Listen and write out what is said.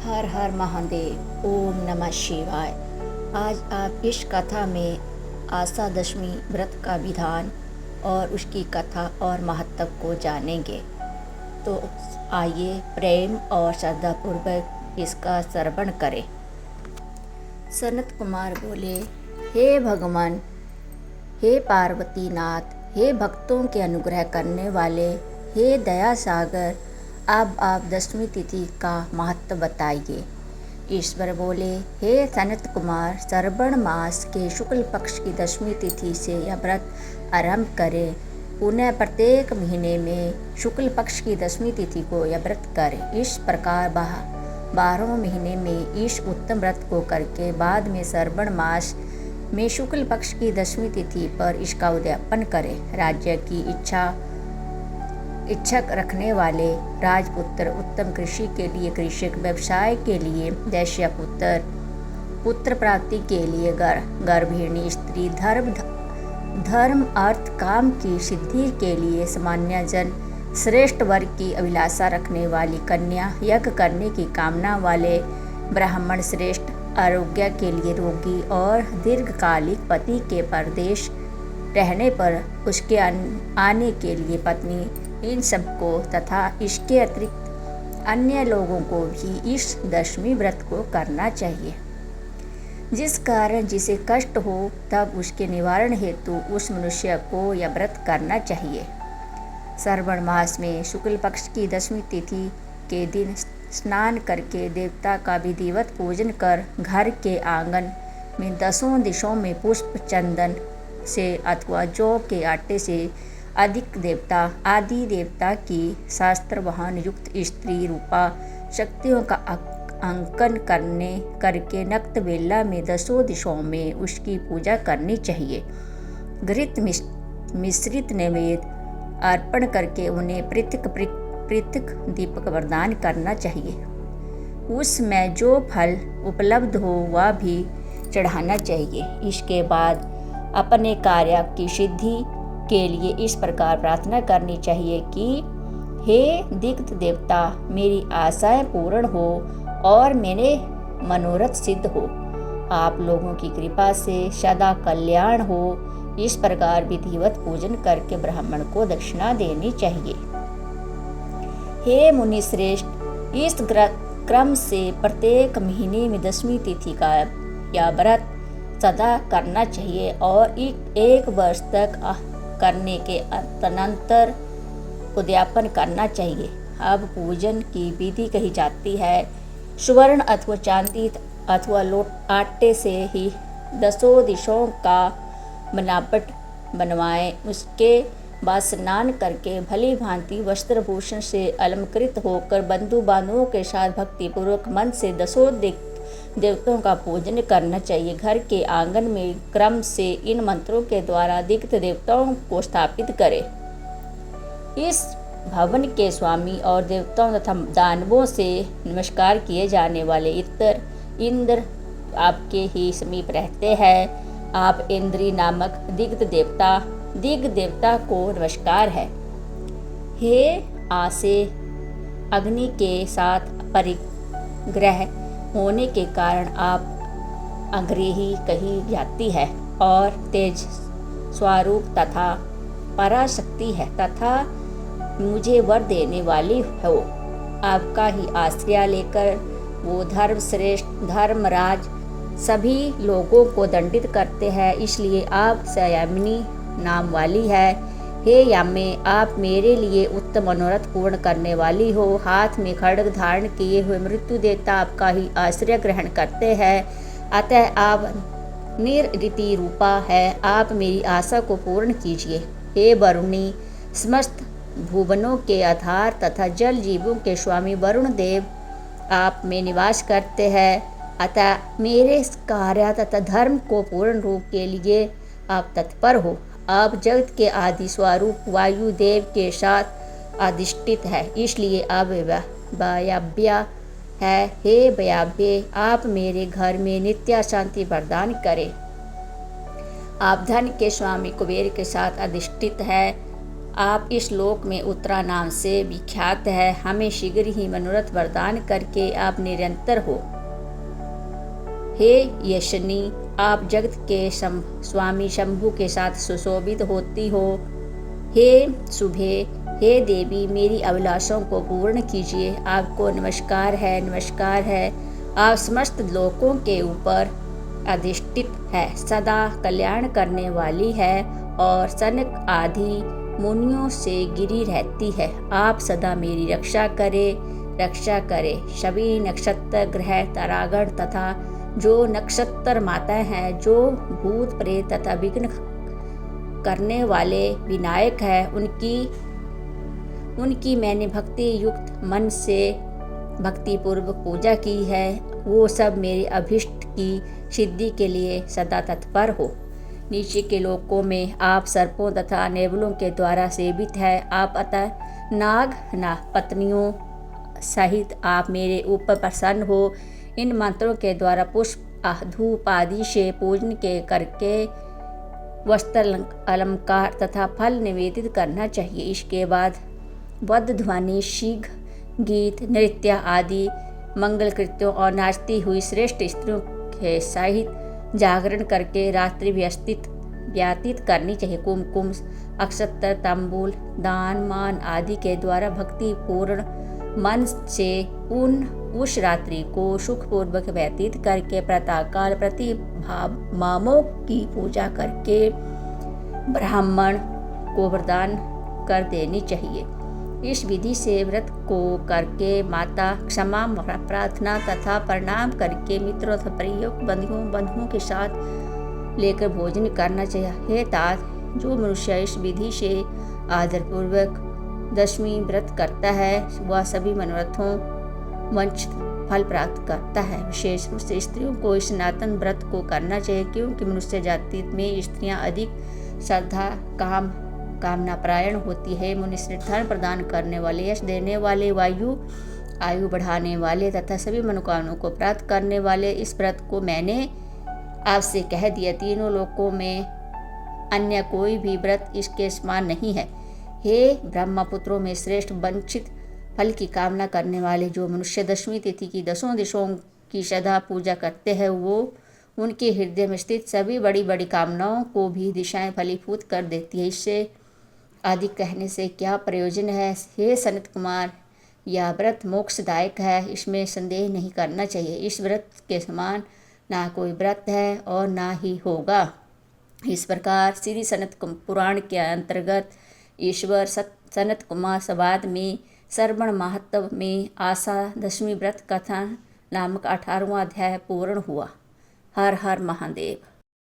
हर हर महादेव। ओम नमः शिवाय। आज आप इस कथा में आशा दशमी व्रत का विधान और उसकी कथा और महत्व को जानेंगे। तो आइए प्रेम और श्रद्धापूर्वक इसका श्रवण करें। सनत कुमार बोले, हे भगवान, हे पार्वती नाथ, हे भक्तों के अनुग्रह करने वाले, हे दया सागर, अब आप दशमी तिथि का महत्व बताइए। ईश्वर बोले, हे सनत कुमार, श्रवण मास के शुक्ल पक्ष की दशमी तिथि से यह व्रत आरंभ करें। पुनः प्रत्येक महीने में शुक्ल पक्ष की दशमी तिथि को यह व्रत करें। इस प्रकार 12 महीने में इस उत्तम व्रत को करके बाद में श्रवण मास में शुक्ल पक्ष की दशमी तिथि पर इसका उद्यापन करें। राज्य की इच्छा रखने वाले राजपुत्र, उत्तम कृषि के लिए कृषक, व्यवसाय के लिए दैश्य पुत्र, पुत्र प्राप्ति के लिए गर्भिणी स्त्री, धर्म अर्थ काम की सिद्धि के लिए सामान्य जन, श्रेष्ठ वर्ग की अभिलाषा रखने वाली कन्या, यज्ञ करने की कामना वाले ब्राह्मण, श्रेष्ठ आरोग्य के लिए रोगी और दीर्घकालिक पति के परदेश रहने पर उसके आने के लिए पत्नी, इन सबको तथा इसके अतिरिक्त अन्य लोगों को भी इस दशमी व्रत को करना चाहिए। जिस कारण जिसे कष्ट हो तब उसके निवारण हेतु उस मनुष्य को यह व्रत करना चाहिए। श्रवण मास में शुक्ल पक्ष की दशमी तिथि के दिन स्नान करके देवता का विधिवत पूजन कर घर के आंगन में 10 दिशों में पुष्प, चंदन से अथवा जौ के आटे से आदि देवता की शास्त्र वाहन युक्त स्त्री रूपा शक्तियों का अंकन करके नक्त बेला में 10 दिशों में उसकी पूजा करनी चाहिए। घृत मिश्रित नैवेद्य अर्पण करके उन्हें पृथक दीपक वरदान करना चाहिए। उसमें जो फल उपलब्ध हो वह भी चढ़ाना चाहिए। इसके बाद अपने कार्य की सिद्धि के लिए इस प्रकार प्रार्थना करनी चाहिए कि हे दिक्थ देवता, मेरी आशाएं पूर्ण हो और मेरे मनोरथ सिद्ध हो। आप लोगों की कृपा से सदा कल्याण हो। इस प्रकार विधिवत पूजन करके ब्राह्मण को दक्षिणा देनी चाहिए। हे मुनि श्रेष्ठ, इस क्रम से प्रत्येक महीने में दशमी तिथि का यह व्रत सदा करना चाहिए और एक वर्ष तक करने के अनंतर उद्यापन करना चाहिए। अब पूजन की विधि कही जाती है। सुवर्ण अथवा चांदी अथवा आटे से ही 10 दिशों का बनावट बनवाएं। उसके बाद स्नान करके भली भांति वस्त्र भूषण से अलंकृत होकर बंधु बांधवों के साथ भक्तिपूर्वक मन से 10 देवताओं का पूजन करना चाहिए। घर के आंगन में क्रम से इन मंत्रों के द्वारा दिक्थ देवताओं को स्थापित करें। इस भवन के स्वामी और देवताओं तथा दानवों से नमस्कार किए जाने वाले इंद्र आपके ही समीप रहते हैं। आप इंद्री नामक दिग्ध देवता को नमस्कार है। हे आसे, अग्नि के साथ परिग्रह होने के कारण आप अग्रेही कही जाती है और तेज स्वरूप तथा पराशक्ति है तथा मुझे वर देने वाली हो। आपका ही आश्रय लेकर वो धर्मश्रेष्ठ धर्मराज सभी लोगों को दंडित करते हैं, इसलिए आप संयमिनी नाम वाली है। हे यामे, आप मेरे लिए उत्तम मनोरथ पूर्ण करने वाली हो। हाथ में खड्ग धारण किए हुए मृत्यु देवता आपका ही आश्रय ग्रहण करते हैं, अतः आप निरृति रूपा है। आप मेरी आशा को पूर्ण कीजिए। हे वरुणी, समस्त भुवनों के आधार तथा जल जीवों के स्वामी वरुण देव आप में निवास करते हैं, अतः मेरे कार्य तथा धर्म को पूर्ण रूप के लिए आप तत्पर हो। आप जगत के आदि स्वरूप वायु देव के साथ अधिष्ठित है, इसलिए आप वायव्य है। हे वायव्य, आप मेरे घर में नित्य शांति प्रदान करें। आप धन के स्वामी कुबेर के साथ अधिष्ठित है। आप इस लोक में उत्तरा नाम से विख्यात है। हमें शीघ्र ही मनोरथ वरदान करके आप निरंतर हो। हे यशनी, आप जगत के स्वामी शंभु के साथ सुशोभित होती हो। हे शुभे, हे देवी, मेरी अभिलाषाओं को पूर्ण कीजिए। आपको नमस्कार है, नमस्कार है। आप समस्त लोकों के ऊपर अधिष्ठित है, सदा कल्याण करने वाली है और सनक आदि मुनियों से गिरी रहती है। आप सदा मेरी रक्षा करे। सभी नक्षत्र, ग्रह, तारागण तथा जो नक्षत्र माताएं हैं, जो भूत प्रेत तथा विघ्न करने वाले विनायक हैं, उनकी मैंने भक्ति युक्त मन से भक्ति पूर्वक पूजा की है। वो सब मेरे अभिष्ट की सिद्धि के लिए सदा तत्पर हो। नीचे के लोकों में आप सर्पों तथा नेवलों के द्वारा सेवित है। आप अतः नाग पत्नियों सहित आप मेरे ऊपर प्रसन्न हो। इन मंत्रों के द्वारा पुष्प धूप आदि से पूजन के करके वस्त्र अलंकार तथा फल निवेदित करना चाहिए। इसके बाद वध ध्वनि, शीघ गीत, नृत्य आदि मंगल कृत्यों और नाचती हुई श्रेष्ठ स्त्रियों के सहित जागरण करके रात्रि व्यतीत करनी चाहिए। कुमकुम, अक्षत्र, तांबूल, दान, मान आदि के द्वारा भक्ति पूर्ण मन से उस रात्रि को सुखपूर्वक व्यतीत करके प्रातःकाल प्रतिमाओं की पूजा करके ब्राह्मण को वरदान कर देनी चाहिए। इस विधि से व्रत को करके माता क्षमा प्रार्थना तथा प्रणाम करके मित्रों तथा प्रिय बंधुओं के साथ लेकर भोजन करना चाहिए। हे तात, जो मनुष्य इस विधि से आदरपूर्वक दशमी व्रत करता है, वह सभी मनोरथों वंचित फल प्राप्त करता है। विशेष रूप से स्त्रियों को इस सनातन व्रत को करना चाहिए, क्योंकि मनुष्य जाति में स्त्रियां अधिक श्रद्धा कामनापरायण होती है। मनुष्य धन प्रदान करने वाले, यश देने वाले, आयु बढ़ाने वाले तथा सभी मनोकामनाओं को प्राप्त करने वाले इस व्रत को मैंने आपसे कह दिया। तीनों लोकों में अन्य कोई भी व्रत इसके समान नहीं है। हे ब्रह्मपुत्रों में श्रेष्ठ, वंचित फल की कामना करने वाले जो मनुष्य दशमी तिथि की 10 दिशाओं की श्रद्धा पूजा करते हैं, वो उनके हृदय में स्थित सभी बड़ी बड़ी कामनाओं को भी दिशाएं फलीभूत कर देती है। इससे अधिक कहने से क्या प्रयोजन है। हे सनत कुमार, यह व्रत मोक्षदायक है, इसमें संदेह नहीं करना चाहिए। इस व्रत के समान ना कोई व्रत है और ना ही होगा। इस प्रकार श्री सनत पुराण के अंतर्गत ईश्वर सनत कुमार संवाद में श्रवण महत्व में आशा दशमी व्रत कथा नामक 18वां अध्याय पूर्ण हुआ। हर हर महादेव।